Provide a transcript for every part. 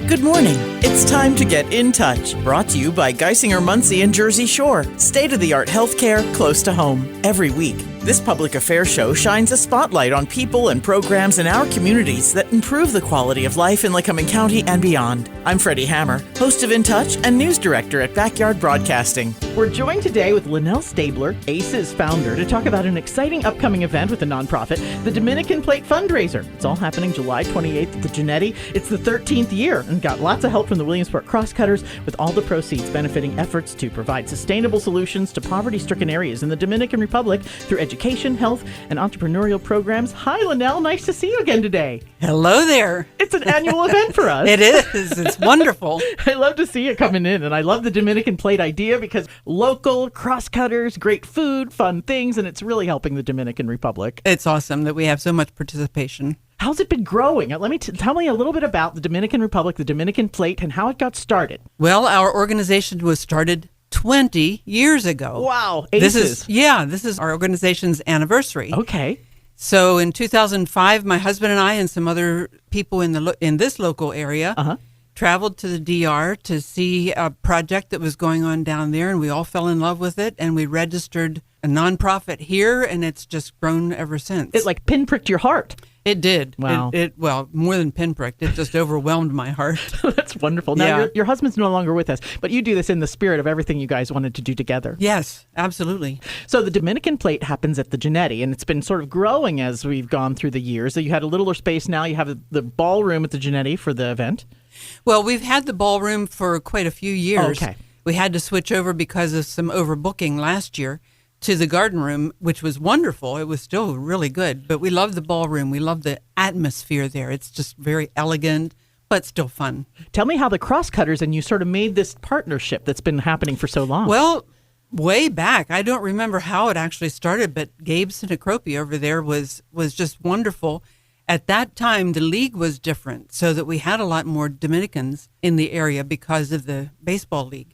Good morning. It's time to get in touch. Brought to you by Geisinger Muncie and Jersey Shore. State-of-the-art healthcare close to home. Every week, this public affairs show shines a spotlight on people and programs in our communities that improve the quality of life in Lycoming County and beyond. I'm Freddi Hammer, host of In Touch and news director at Backyard Broadcasting. We're joined today with Lynell Stabler, ACE's founder, to talk about an exciting upcoming event with the nonprofit, the Dominican Plate fundraiser. It's all happening July 28th at the Genetti. It's the 13th year and got lots of help from the Williamsport Crosscutters, with all the proceeds benefiting efforts to provide sustainable solutions to poverty-stricken areas in the Dominican Republic through education, health, and entrepreneurial programs. Hi, Lynell. Nice to see you again today. Hello there. It's an annual event for us. It is. It's wonderful. I love to see it coming in, and I love the Dominican Plate idea because local crosscutters, great food, fun things, and it's really helping the Dominican Republic. It's awesome that we have so much participation. How's it been growing? Tell me a little bit about the Dominican Republic, the Dominican Plate, and how it got started. Well, our organization was started 20 years ago. Wow. ACES. This is our organization's anniversary. Okay. So in 2005, my husband and I and some other people in this local area traveled to the DR to see a project that was going on down there, and we all fell in love with it, and we registered a nonprofit here, and it's just grown ever since. It like pinpricked your heart. It did. Wow. Well, more than pinpricked. It just overwhelmed my heart. That's wonderful. Now, your husband's no longer with us, but you do this in the spirit of everything you guys wanted to do together. Yes, absolutely. So the Dominican Plate happens at the Genetti, and it's been sort of growing as we've gone through the years. So you had a littler space. Now you have the ballroom at the Genetti for the event. Well, we've had the ballroom for quite a few years. Okay. We had to switch over because of some overbooking last year to the garden room, which was wonderful. It was still really good, but we love the ballroom. We love the atmosphere there. It's just very elegant, but still fun. Tell me how the Crosscutters and you sort of made this partnership that's been happening for so long. Well, way back, I don't remember how it actually started, but Gabe Sinacropi over there was just wonderful. At that time, the league was different, so that we had a lot more Dominicans in the area because of the baseball league.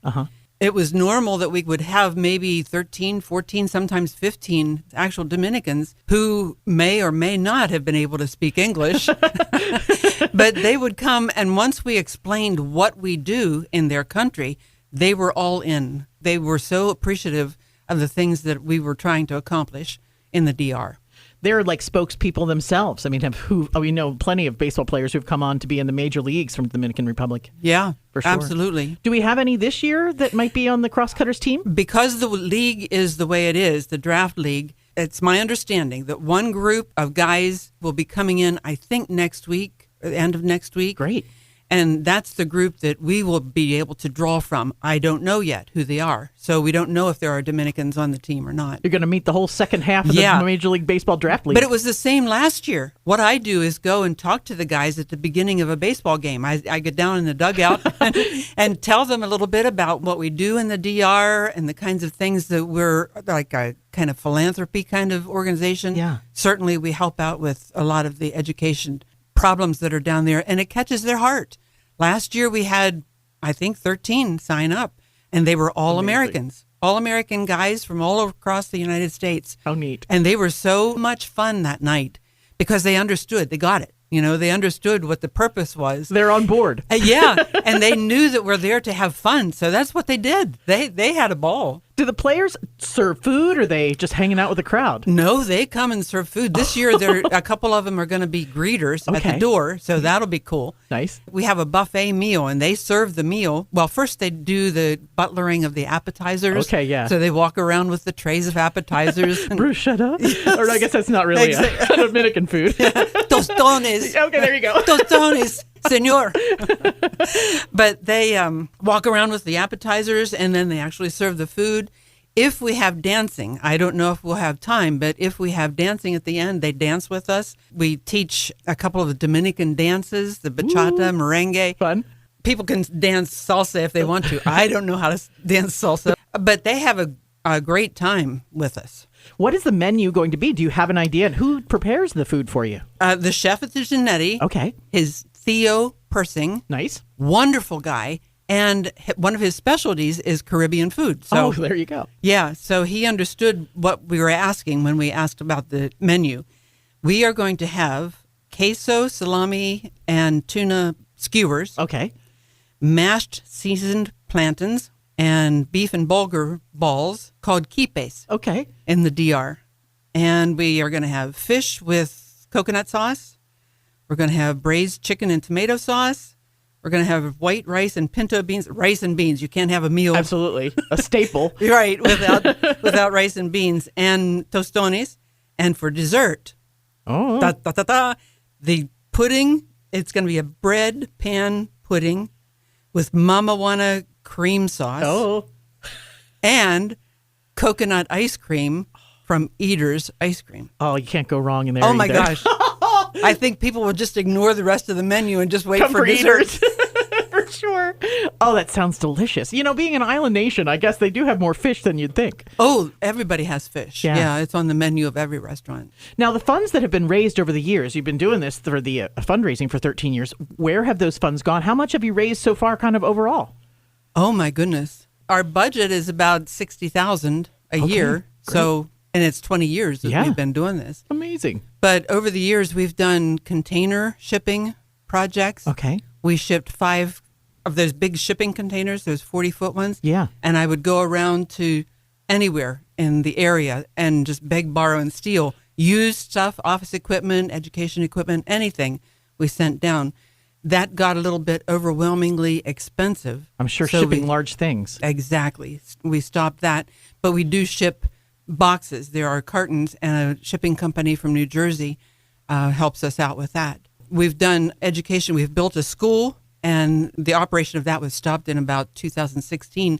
It was normal that we would have maybe 13, 14, sometimes 15 actual Dominicans who may or may not have been able to speak English. But they would come, and once we explained what we do in their country, they were all in. They were so appreciative of the things that we were trying to accomplish in the DR. They're like spokespeople themselves. I mean, we know plenty of baseball players who've come on to be in the major leagues from the Dominican Republic. Yeah, for sure. Absolutely. Do we have any this year that might be on the Crosscutters team? Because the league is the way it is, the draft league, it's my understanding that one group of guys will be coming in, I think, next week, end of next week. Great. And that's the group that we will be able to draw from. I don't know yet who they are. So we don't know if there are Dominicans on the team or not. You're going to meet the whole second half of the Major League Baseball draft league. But it was the same last year. What I do is go and talk to the guys at the beginning of a baseball game. I get down in the dugout and tell them a little bit about what we do in the DR and the kinds of things that we're like a kind of philanthropy kind of organization. Yeah. Certainly we help out with a lot of the education problems that are down there, and it catches their heart. Last year we had, I think, 13 sign up, and they were all Americans, all American guys from all across the United States. How neat. And they were so much fun that night because they understood, they got it. You know, they understood what the purpose was. They're on board. Yeah, and they knew that we're there to have fun, so that's what they did. They had a ball. Do the players serve food, or are they just hanging out with the crowd? No, they come and serve food. This year, a couple of them are going to be greeters at the door, so that'll be cool. Nice. We have a buffet meal, and they serve the meal. Well, first they do the butlering of the appetizers. Okay, yeah. So they walk around with the trays of appetizers. Bruschetta? Yes. Or I guess that's not really a Dominican food. Tostones. Okay, there you go. Tostones. Senor. But they walk around with the appetizers, and then they actually serve the food. If we have dancing, I don't know if we'll have time, but if we have dancing at the end, they dance with us. We teach a couple of the Dominican dances, the bachata, merengue. Fun. People can dance salsa if they want to. I don't know how to dance salsa, but they have a great time with us. What is the menu going to be? Do you have an idea? And who prepares the food for you? The chef at the Genetti. Okay. Is Theo Persing. Nice. Wonderful guy. And one of his specialties is Caribbean food. So, there you go. Yeah. So he understood what we were asking when we asked about the menu. We are going to have queso, salami, and tuna skewers. Okay. mashed seasoned plantains, and beef and bulgur balls called quipes. Okay. In the DR. And we are going to have fish with coconut sauce. We're going to have braised chicken and tomato sauce. We're going to have white rice and pinto beans. Rice and beans. You can't have a meal. Absolutely. A staple. Right. Without rice and beans. And tostones. And for dessert, the pudding, it's going to be a bread pan pudding with Mama Juana cream sauce. Oh. And coconut ice cream from Eater's Ice Cream. Oh, you can't go wrong in there. Oh, my gosh. I think people will just ignore the rest of the menu and just wait for dessert. For sure. Oh, that sounds delicious. You know, being an island nation, I guess they do have more fish than you'd think. Oh, everybody has fish. Yeah, it's on the menu of every restaurant. Now, the funds that have been raised over the years, you've been doing this for the fundraising for 13 years. Where have those funds gone? How much have you raised so far kind of overall? Oh, my goodness. Our budget is about $60,000 a year. Great. So, and it's 20 years that we've been doing this. Amazing. But over the years, we've done container shipping projects. Okay. We shipped 5 of those big shipping containers, those 40-foot ones. Yeah. And I would go around to anywhere in the area and just beg, borrow, and steal used stuff, office equipment, education equipment, anything we sent down. That got a little bit overwhelmingly expensive. I'm sure shipping large things. Exactly. We stopped that. But we do ship boxes. There are cartons, and a shipping company from New Jersey helps us out with that. We've done education. We've built a school, and the operation of that was stopped in about 2016.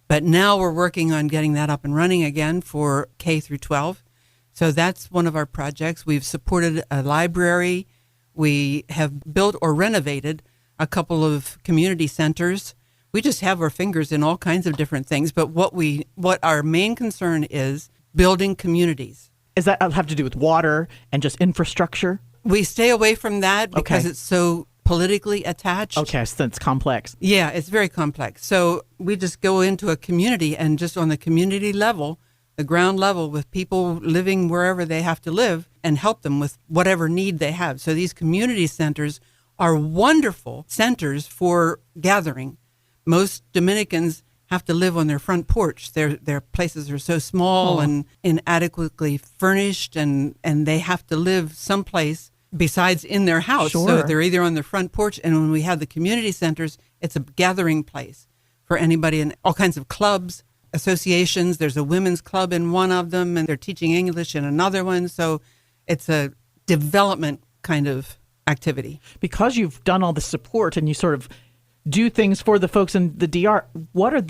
But now we're working on getting that up and running again for K through 12. So that's one of our projects. We've supported a library. We have built or renovated a couple of community centers. We just have our fingers in all kinds of different things. But what our main concern is building communities. Does that have to do with water and just infrastructure? We stay away from that because it's so politically attached. Okay, so it's complex. Yeah, it's very complex. So we just go into a community and just on the community level, the ground level with people living wherever they have to live and help them with whatever need they have. So these community centers are wonderful centers for gathering. Most Dominicans have to live on their front porch. Their places are so small and inadequately furnished, and they have to live someplace besides in their house. Sure. So they're either on their front porch, and when we have the community centers, it's a gathering place for anybody in all kinds of clubs, associations. There's a women's club in one of them, and they're teaching English in another one. So it's a development kind of activity. Because you've done all the support and you sort of do things for the folks in the DR, what do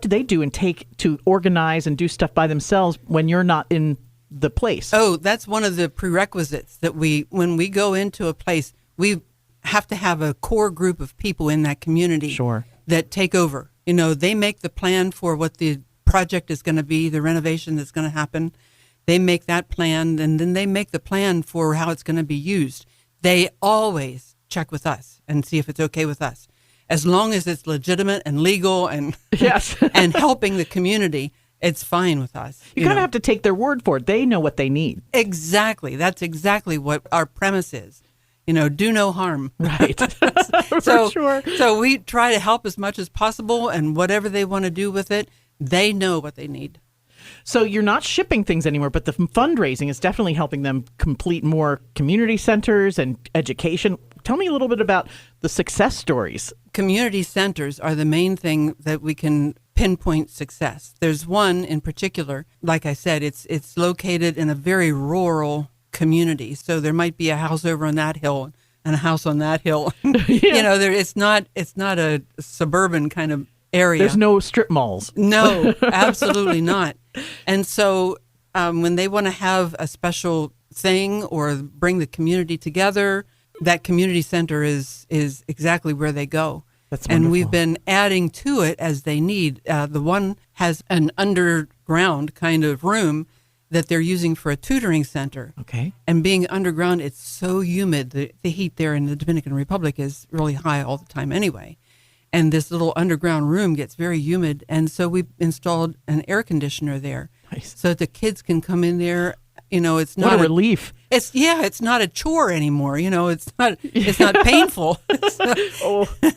they do and take to organize and do stuff by themselves when you're not in the place? Oh, that's one of the prerequisites that when we go into a place, we have to have a core group of people in that community that take over. You know, they make the plan for what the project is going to be, the renovation that's going to happen. They make that plan, and then they make the plan for how it's going to be used. They always check with us and see if it's okay with us. As long as it's legitimate and legal and and helping the community, it's fine with us. You kind of have to take their word for it. They know what they need. Exactly. That's exactly what our premise is. You know, do no harm. Right. So, for sure. So we try to help as much as possible, and whatever they want to do with it, they know what they need. So you're not shipping things anymore, but the fundraising is definitely helping them complete more community centers and education. Tell me a little bit about the success stories. Community centers are the main thing that we can pinpoint success. There's one in particular, like I said, it's located in a very rural community. So there might be a house over on that hill and a house on that hill. You know, it's not a suburban kind of area. There's no strip malls. No, absolutely not. And so when they want to have a special thing or bring the community together, that community center is exactly where they go. That's wonderful. And we've been adding to it as they need. The one has an underground kind of room that they're using for a tutoring center. Okay. And being underground, it's so humid. The heat there in the Dominican Republic is really high all the time anyway. And this little underground room gets very humid. And so we installed an air conditioner there. Nice. So that the kids can come in there It's What not a relief. It's not a chore anymore. It's not painful.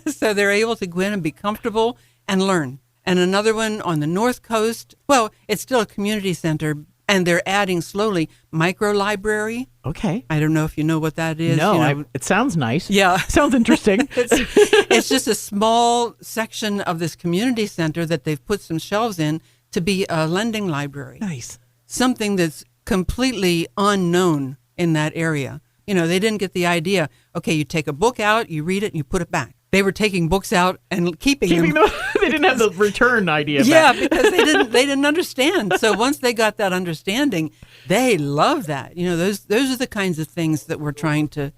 So they're able to go in and be comfortable and learn. And another one on the North Coast, well, it's still a community center, and they're adding slowly micro library. Okay. I don't know if you know what that is. No, it sounds nice. Yeah. Sounds interesting. It's just a small section of this community center that they've put some shelves in to be a lending library. Nice. Something that's completely unknown in that area. They didn't get the idea. Okay, you take a book out, you read it, and you put it back. They were taking books out and keeping them. They didn't have the return idea. Yeah, because they didn't understand. So once they got that understanding, they love that. Those are the kinds of things that we're trying to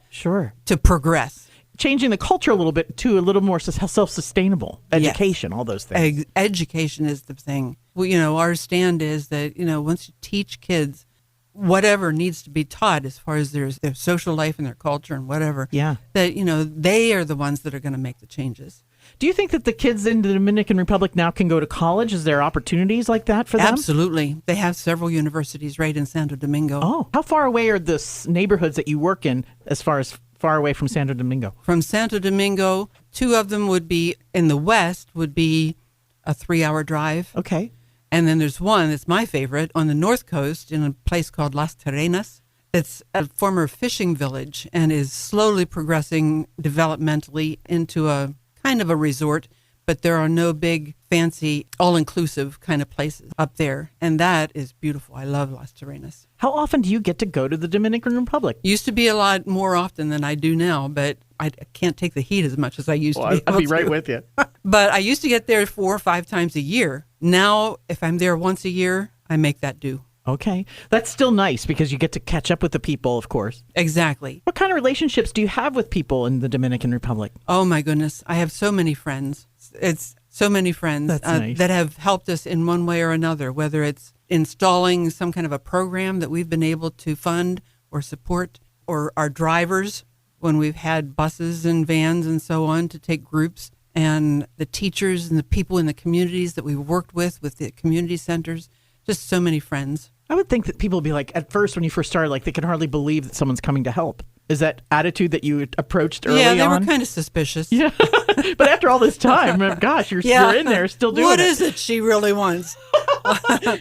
progress. Changing the culture a little bit to a little more self-sustainable education, all those things. Education is the thing. Well, our stand is that, once you teach kids whatever needs to be taught as far as their social life and their culture and whatever, that, they are the ones that are going to make the changes. Do you think that the kids in the Dominican Republic now can go to college? Is there opportunities like that for them? Absolutely. They have several universities right in Santo Domingo. Oh, how far away are the neighborhoods that you work in as far away from Santo Domingo? From Santo Domingo, 2 of them would be in the west, would be a 3-hour drive. Okay. And then there's one that's my favorite on the north coast in a place called Las Terrenas. It's a former fishing village and is slowly progressing developmentally into a kind of a resort, but there are no big, fancy, all-inclusive kind of places up there. And that is beautiful. I love Las Terrenas. How often do you get to go to the Dominican Republic? Used to be a lot more often than I do now, but I can't take the heat as much as I used to be. I'll be right with you. But I used to get there 4 or 5 times a year. Now, if I'm there once a year, I make that do. Okay. That's still nice because you get to catch up with the people, of course. Exactly. What kind of relationships do you have with people in the Dominican Republic? Oh, my goodness. I have so many friends. It's so many friends nice. That have helped us in one way or another, whether it's installing some kind of a program that we've been able to fund or support, or our drivers when we've had buses and vans and so on to take groups, and the teachers and the people in the communities that we've worked with the community centers. Just so many friends. I would think that people would be like, at first, when you first started, like they can hardly believe that someone's coming to help. Is that attitude that you approached early on? Yeah, they were kind of suspicious. Yeah, but after all this time, gosh, you're in there still doing it. What is it she really wants?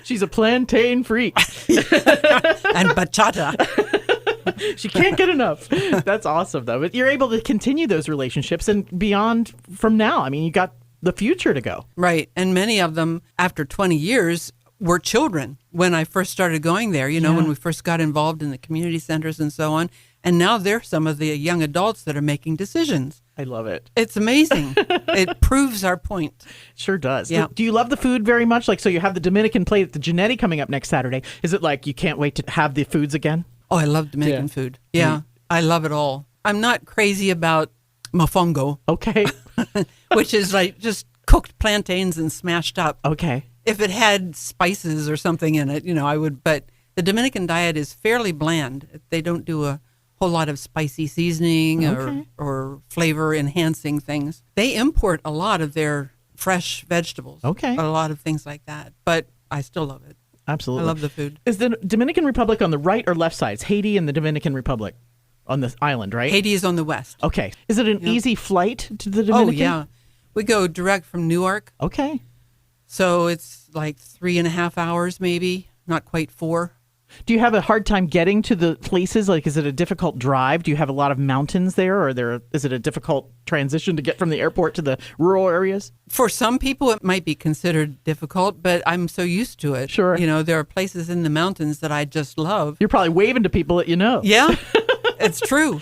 She's a plantain freak. And bachata. She can't get enough. That's awesome, though. But you're able to continue those relationships and beyond from now. I mean, you got the future to go. Right. And many of them, after 20 years, were children when I first started going there, when we first got involved in the community centers and so on. And now they're some of the young adults that are making decisions. I love it. It's amazing. It proves our point. Sure does. Yeah. Do you love the food very much? Like, so you have the Dominican Plate at the Genetti coming up next Saturday. Is it like you can't wait to have the foods again? Oh, I love Dominican food. Yeah, I love it all. I'm not crazy about mofongo. Okay. Which is like just cooked plantains and smashed up. Okay. If it had spices or something in it, I would. But the Dominican diet is fairly bland. They don't do a whole lot of spicy seasoning or flavor enhancing things. They import a lot of their fresh vegetables. Okay. A lot of things like that. But I still love it. Absolutely. I love the food. Is the Dominican Republic on the right or left sides? Haiti and the Dominican Republic on the island, right? Haiti is on the west. Okay. Is it an easy flight to the Dominican? Oh, yeah. We go direct from Newark. Okay. So it's like 3.5 hours, maybe, not quite 4. Do you have a hard time getting to the places? Like, is it a difficult drive? Do you have a lot of mountains there, or is it a difficult transition to get from the airport to the rural areas? For some people, it might be considered difficult, but I'm so used to it. Sure. There are places in the mountains that I just love. You're probably waving to people that you know. Yeah, it's true.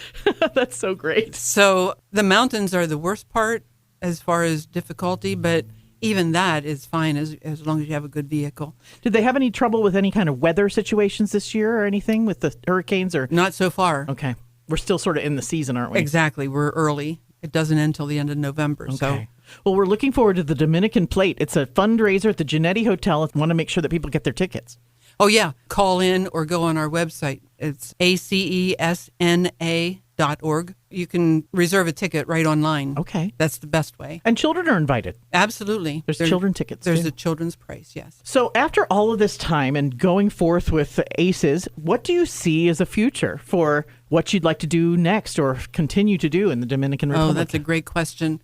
That's so great. So the mountains are the worst part as far as difficulty, but even that is fine as long as you have a good vehicle. Did they have any trouble with any kind of weather situations this year or anything with the hurricanes? Or Not so far. Okay. We're still sort of in the season, aren't we? Exactly. We're early. It doesn't end until the end of November. Okay. So. Well, we're looking forward to the Dominican Plate. It's a fundraiser at the Genetti Hotel. I want to make sure that people get their tickets. Oh, yeah. Call in or go on our website. It's acesna.org. dominicanplate.org. You can reserve a ticket right online. Okay. That's the best way. And children are invited. Absolutely. There's children tickets. There's too. a children's price, yes. So after all of this time and going forth with ACES, what do you see as a future for what you'd like to do next or continue to do in the Dominican Republic? Oh, that's a great question.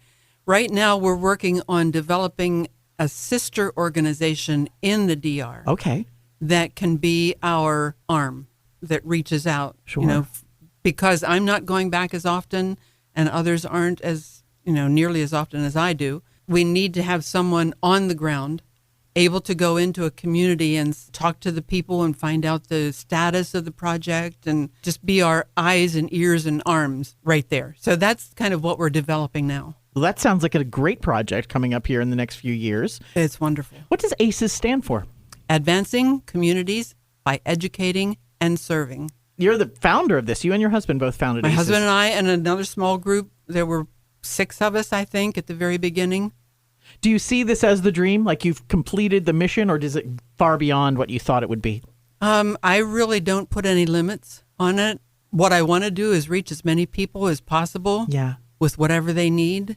Right now, we're working on developing a sister organization in the DR. Okay. That can be our arm that reaches out. Sure. Because I'm not going back as often and others aren't as, nearly as often as I do. We need to have someone on the ground able to go into a community and talk to the people and find out the status of the project and just be our eyes and ears and arms right there. So that's kind of what we're developing now. Well, that sounds like a great project coming up here in the next few years. It's wonderful. What does ACES stand for? Advancing communities by educating and serving. You're the founder of this. You and your husband both founded My ACES. husband and I and another small group. There were 6 of us, I think, at the very beginning. Do you see this as the dream? Like you've completed the mission, or is it far beyond what you thought it would be? I really don't put any limits on it. What I want to do is reach as many people as possible with whatever they need.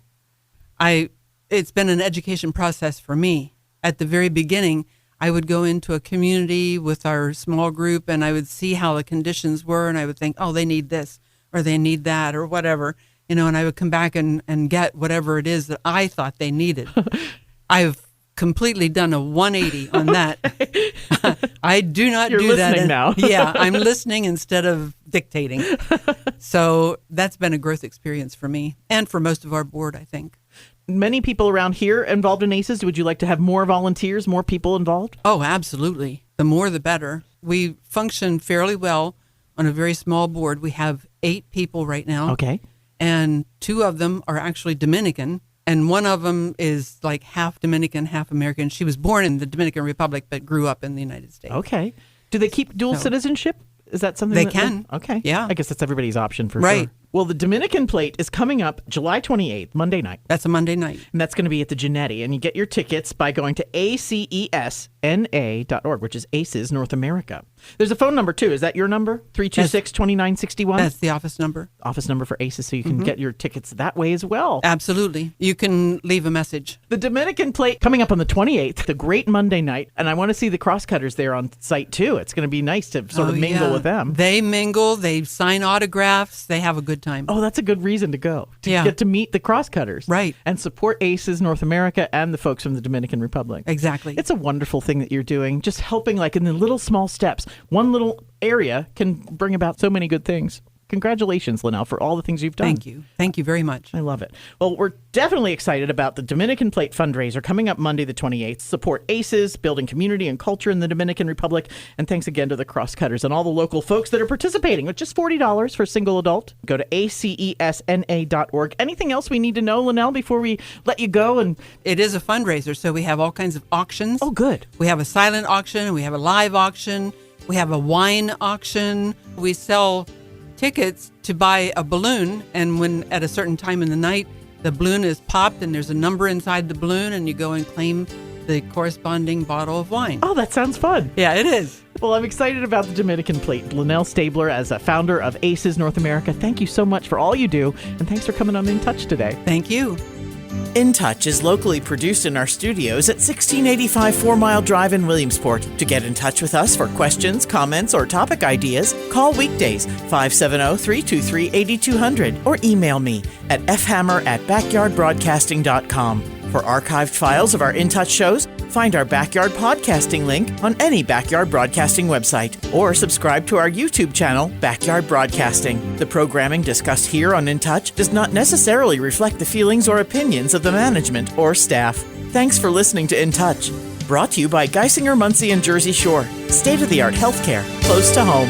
It's been an education process for me. At the very beginning, I would go into a community with our small group and I would see how the conditions were and I would think, oh, they need this or they need that or whatever, and I would come back and get whatever it is that I thought they needed. I've completely done a 180 on that. I do not You're do that. Listening now. Yeah, I'm listening instead of dictating. So that's been a growth experience for me and for most of our board, I think. Many people around here involved in ACES. Would you like to have more volunteers, more people involved? Oh, absolutely. The more, the better. We function fairly well on a very small board. We have 8 people right now. Okay. And 2 of them are actually Dominican. And one of them is like half Dominican, half American. She was born in the Dominican Republic, but grew up in the United States. Okay. Do they keep dual citizenship? Is that something they that can? Okay. Yeah. I guess that's everybody's option for right. sure. Well, the Dominican Plate is coming up July 28th, Monday night. That's a Monday night. And that's going to be at the Genetti. And you get your tickets by going to acesna.org, which is ACES North America. There's a phone number, too. Is that your number? 326-2961? That's the office number. Office number for ACES, so you can get your tickets that way as well. Absolutely. You can leave a message. The Dominican Plate coming up on the 28th, the great Monday night. And I want to see the Crosscutters there on site, too. It's going to be nice to sort of mingle with them. They mingle. They sign autographs. They have a good time. Oh, that's a good reason to go. To get to meet the Crosscutters. Right. And support ACES North America and the folks from the Dominican Republic. Exactly. It's a wonderful thing that you're doing. Just helping like in the little small steps. One little area can bring about so many good things. Congratulations, Lynell, for all the things you've done. Thank you. Thank you very much. I love it. Well, we're definitely excited about the Dominican Plate fundraiser coming up Monday the 28th. Support ACES, building community and culture in the Dominican Republic. And thanks again to the Crosscutters and all the local folks that are participating with just $40 for a single adult. Go to acesna.org. Anything else we need to know, Lynell, before we let you go? And it is a fundraiser, so we have all kinds of auctions. Oh, good. We have a silent auction. We have a live auction. We have a wine auction. We sell tickets to buy a balloon, and when at a certain time in the night the balloon is popped and there's a number inside the balloon and you go and claim the corresponding bottle of wine. Oh, that sounds fun. Yeah, it is. Well, I'm excited about the Dominican Plate. Lynell Stabler, as a founder of ACES North America, thank you so much for all you do, and thanks for coming on In Touch today. Thank you. In Touch is locally produced in our studios at 1685 4 Mile Drive in Williamsport. To get in touch with us for questions, comments, or topic ideas, call weekdays 570-323-8200 or email me at fhammer@backyardbroadcasting.com. For archived files of our In Touch shows, find our Backyard Podcasting link on any Backyard Broadcasting website or subscribe to our YouTube channel, Backyard Broadcasting. The programming discussed here on In Touch does not necessarily reflect the feelings or opinions of the management or staff. Thanks for listening to In Touch. Brought to you by Geisinger, Muncie, and Jersey Shore. State-of-the-art healthcare close to home.